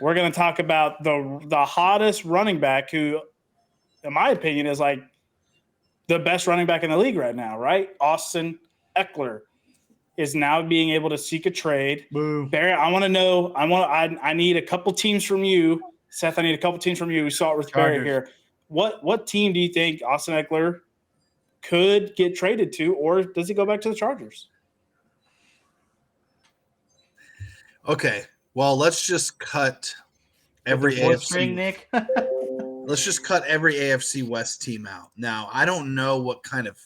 we're going to talk about the hottest running back who, in my opinion, is like the best running back in the league right now, right? Austin Ekeler is now being able to seek a trade. Boo. Barry, I want to know. I need a couple teams from you, Seth. I need a couple teams from you. We saw it with Chargers. Barry here. What team do you think Austin Ekeler could get traded to, or does he go back to the Chargers? Okay, well, let's just cut every With the fourth AFC. string, Nick. Let's just cut every AFC West team out. Now, I don't know what kind of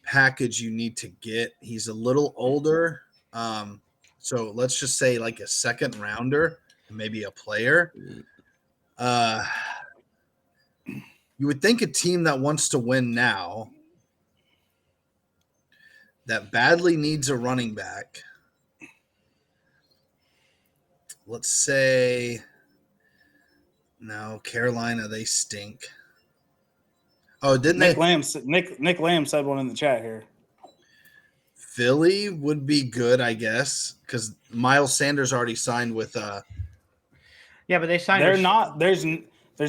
package you need to get. He's a little older, so let's just say like a second rounder, maybe a player. You would think a team that wants to win now, that badly needs a running back. Let's say, no, Carolina, they stink. Oh, didn't Nick they? Nick Lamb said one in the chat here. Philly would be good, I guess, because Miles Sanders already signed with. Yeah, but they signed. They're not. There's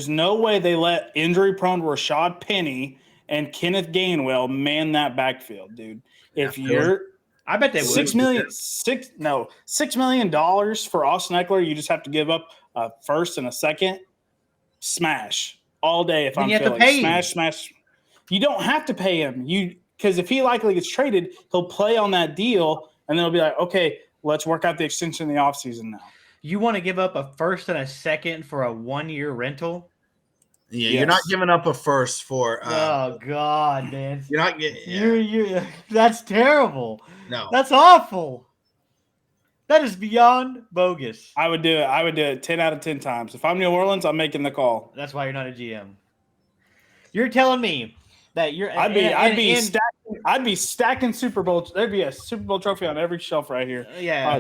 no way they let injury-prone Rashad Penny and Kenneth Gainwell man that backfield, dude. If you're, I bet they would. $6 million for Austin Ekeler, you just have to give up a first and a second. Smash all day. If Then I'm you have to feeling pay him. smash. You don't have to pay him. Because if he likely gets traded, he'll play on that deal, and then it'll be like, okay, let's work out the extension in the offseason now. You want to give up a first and a second for a 1-year rental? Yeah, Yes. You're not giving up a first for. Oh God, man! You're not getting. You. That's terrible. No. That's awful. That is beyond bogus. I would do it 10 out of 10 times. If I'm New Orleans, I'm making the call. That's why you're not a GM. You're telling me that you're. I'd be stacking Super Bowl. There'd be a Super Bowl trophy on every shelf right here. Yeah,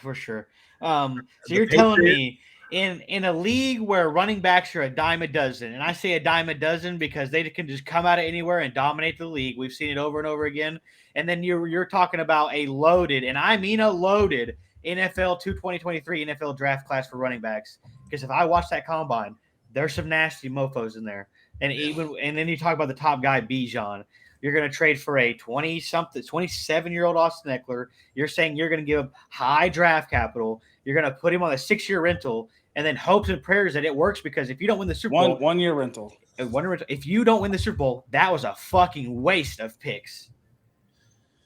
for sure. So you're telling me in a league where running backs are a dime a dozen, and I say a dime a dozen because they can just come out of anywhere and dominate the league. We've seen it over and over again. And then you're talking about a loaded, and I mean a loaded NFL 2023 NFL draft class for running backs. Because if I watch that combine, there's some nasty mofos in there. And then you talk about the top guy, Bijan. You're going to trade for a 27-year-old Austin Ekeler. You're saying you're going to give him high draft capital. You're going to put him on a 6-year rental, and then hopes and prayers that it works. Because if you don't win the Super Bowl, 1 year rental. If you don't win the Super Bowl, that was a fucking waste of picks.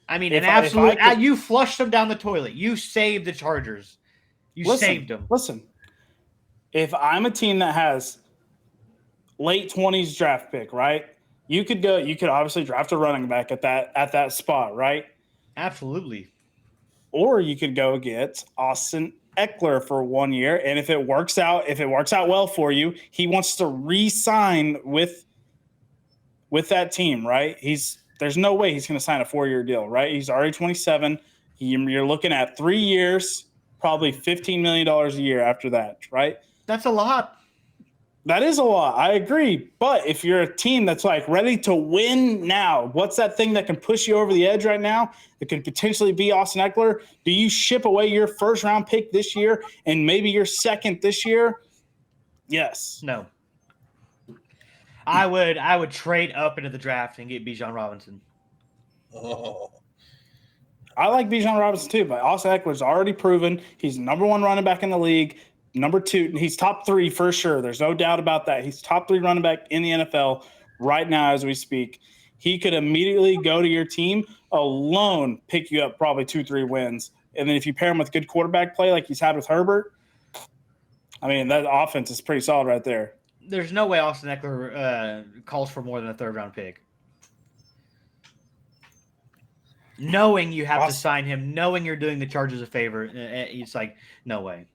I mean, you flushed them down the toilet. You saved the Chargers. Saved them. Listen, if I'm a team that has late 20s draft pick, right? You could obviously draft a running back at that spot, right? Absolutely. Or you could go get Austin Ekeler for 1 year, and if it works out well for you, he wants to re-sign with that team, right? There's no way he's going to sign a 4-year deal, right? He's already 27. You're looking at 3 years, probably $15 million a year after that, right? That's a lot. That is a lot. I agree. But if you're a team that's like ready to win now, what's that thing that can push you over the edge right now? That could potentially be Austin Ekeler. Do you ship away your first round pick this year and maybe your second this year? Yes. No. I would trade up into the draft and get Bijan Robinson. Oh. I like Bijan Robinson too, but Austin Ekeler's already proven he's number 1 running back in the league. Number 2, he's top 3 for sure. There's no doubt about that. He's top 3 running back in the NFL right now as we speak. He could immediately go to your team alone, pick you up probably 2-3 wins. And then if you pair him with good quarterback play like he's had with Herbert, I mean, that offense is pretty solid right there. There's no way Austin Ekeler calls for more than a 3rd-round pick. Knowing you have to sign him, knowing you're doing the Chargers a favor, it's like, no way.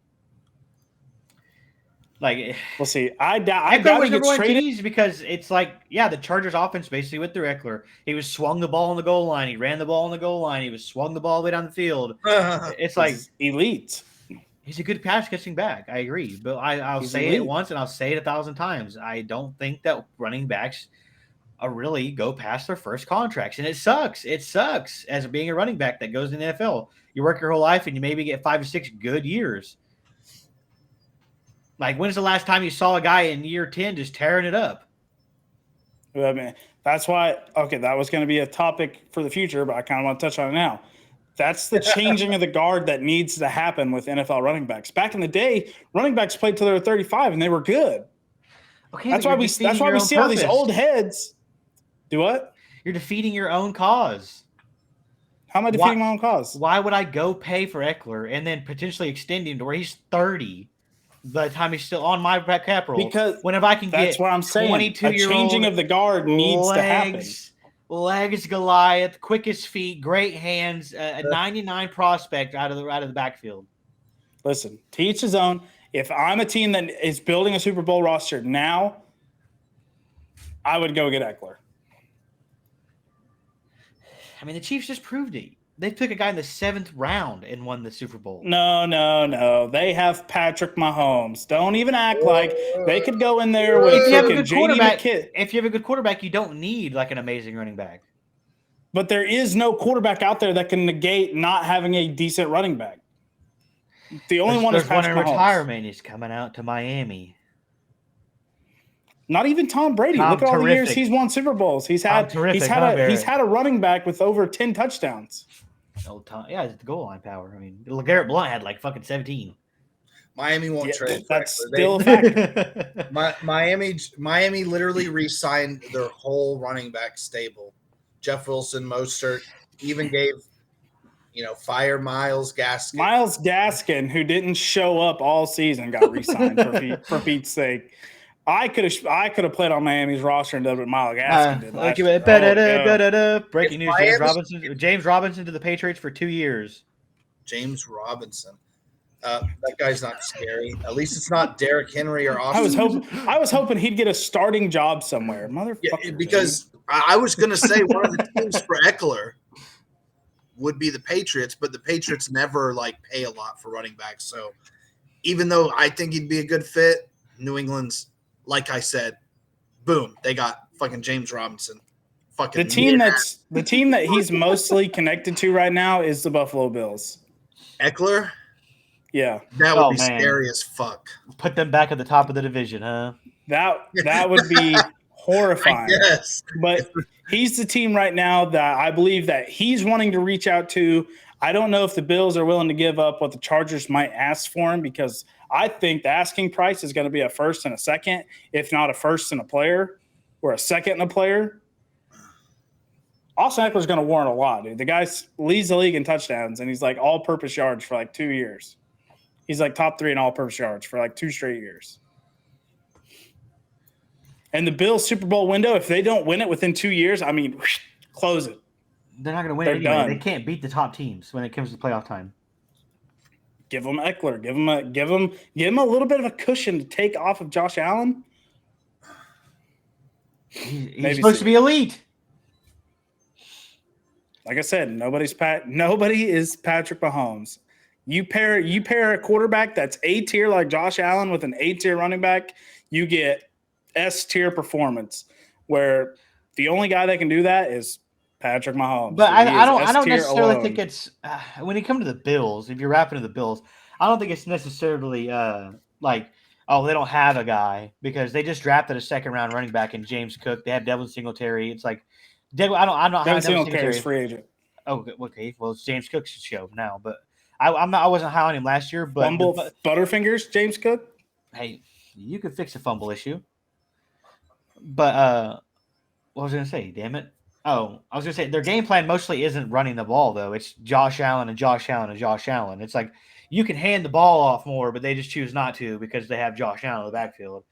Like, we'll see. I doubt he gets traded because it's like, yeah, the Chargers offense basically went through Ekeler. He was swung the ball on the goal line. He ran the ball on the goal line. He was swung the ball all the way down the field. It's like elite. He's a good pass catching back. I agree, but I'll say it once and I'll say it 1,000 times. I don't think that running backs really go past their first contracts, and it sucks. It sucks as being a running back that goes in the NFL. You work your whole life and you maybe get 5 or 6 good years. Like, when's the last time you saw a guy in year 10 just tearing it up? I mean, that's why. Okay, that was going to be a topic for the future, but I kind of want to touch on it now. That's the changing of the guard that needs to happen with NFL running backs. Back in the day, running backs played till they were 35 and they were good. Okay, That's but why you're we defeating your own see all these purpose. old heads. Do what? You're defeating your own cause. How am I defeating my own cause? Why would I go pay for Ekeler and then potentially extend him to where he's 30 by the time he's still on my cap roll? Because whenever I can that's get what I'm saying. 22-year-old A changing of the guard needs to happen. Legs Goliath, quickest feet, great hands, a 99 prospect out of the backfield. Listen, to each his own. If I'm a team that is building a Super Bowl roster now, I would go get Ekeler. I mean, the Chiefs just proved it. They took a guy in the 7th round and won the Super Bowl. No. They have Patrick Mahomes. Don't even act like they could go in there with If you have a freaking good JD quarterback, McKissic. if you have a good quarterback, you don't need like an amazing running back. But there is no quarterback out there that can negate not having a decent running back. The only one is Patrick one in Mahomes. retirement. He's coming out to Miami. Not even Tom Brady. Look at all the years he's won Super Bowls. He's had a running back with over 10 touchdowns. Old Tom, yeah, it's the goal line power. I mean, LeGarrette Blount had like fucking 17. Miami won't trade. That's still a factor. Miami literally re-signed their whole running back stable. Jeff Wilson, Mostert, even gave fire Myles Gaskin. Myles Gaskin, who didn't show up all season, got re-signed for Pete's sake. I could have played on Miami's roster and done what Myles Gaskin did. Breaking news: James Robinson to the Patriots for 2 years. James Robinson. That guy's not scary. At least it's not Derrick Henry or Austin. I was hoping he'd get a starting job somewhere, motherfucker. Yeah, because I was going to say one of the teams for Ekeler would be the Patriots, but the Patriots never pay a lot for running backs. So even though I think he'd be a good fit, New England's, like I said, boom, they got fucking James Robinson. Fucking the team that he's mostly connected to right now is the Buffalo Bills. Ekeler? Yeah. That would be scary as fuck. Put them back at the top of the division, huh? That would be horrifying. Yes. But he's the team right now that I believe that he's wanting to reach out to. I don't know if the Bills are willing to give up what the Chargers might ask for him, because I think the asking price is going to be a first and a second, if not a first and a player, or a second and a player. Austin Ekeler's going to warrant a lot, dude. The guy leads the league in touchdowns, and he's all-purpose yards for 2 years. He's top 3 in all-purpose yards for 2 straight years. And the Bills Super Bowl window, if they don't win it within 2 years, I mean, close it. They're not going to win it anyway. Done. They can't beat the top teams when it comes to playoff time. Give them Ekeler. Give him a little bit of a cushion to take off of Josh Allen. He's supposed to be elite. Like I said, nobody is Patrick Mahomes. You pair a quarterback that's A-tier like Josh Allen with an A-tier running back, you get S-tier performance, where the only guy that can do that is Patrick Mahomes. But I don't necessarily think it's when you come to the Bills, if you're wrapping to the Bills, I don't think it's necessarily they don't have a guy, because they just drafted a second-round running back in James Cook. They have Devin Singletary. It's Devin Singletary's free agent. Oh, okay. Well, it's James Cook's show now, but I wasn't high on him last year. But Butterfingers, James Cook. Hey, you could fix a fumble issue. But what was I going to say? Damn it! Oh, I was going to say their game plan mostly isn't running the ball, though. It's Josh Allen and Josh Allen and Josh Allen. It's you can hand the ball off more, but they just choose not to because they have Josh Allen in the backfield.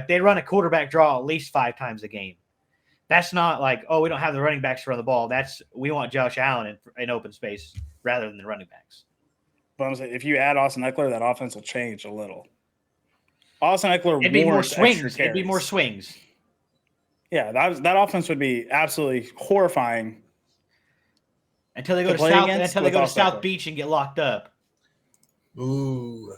They run a quarterback draw at least 5 times a game. That's not we don't have the running backs to run the ball. We want Josh Allen in open space rather than the running backs. But I'm saying, if you add Austin Ekeler, that offense will change a little. Austin Ekeler it'd be more swings. It'd be more swings. Yeah, that offense would be absolutely horrifying until they go to South Beach and get locked up. Ooh.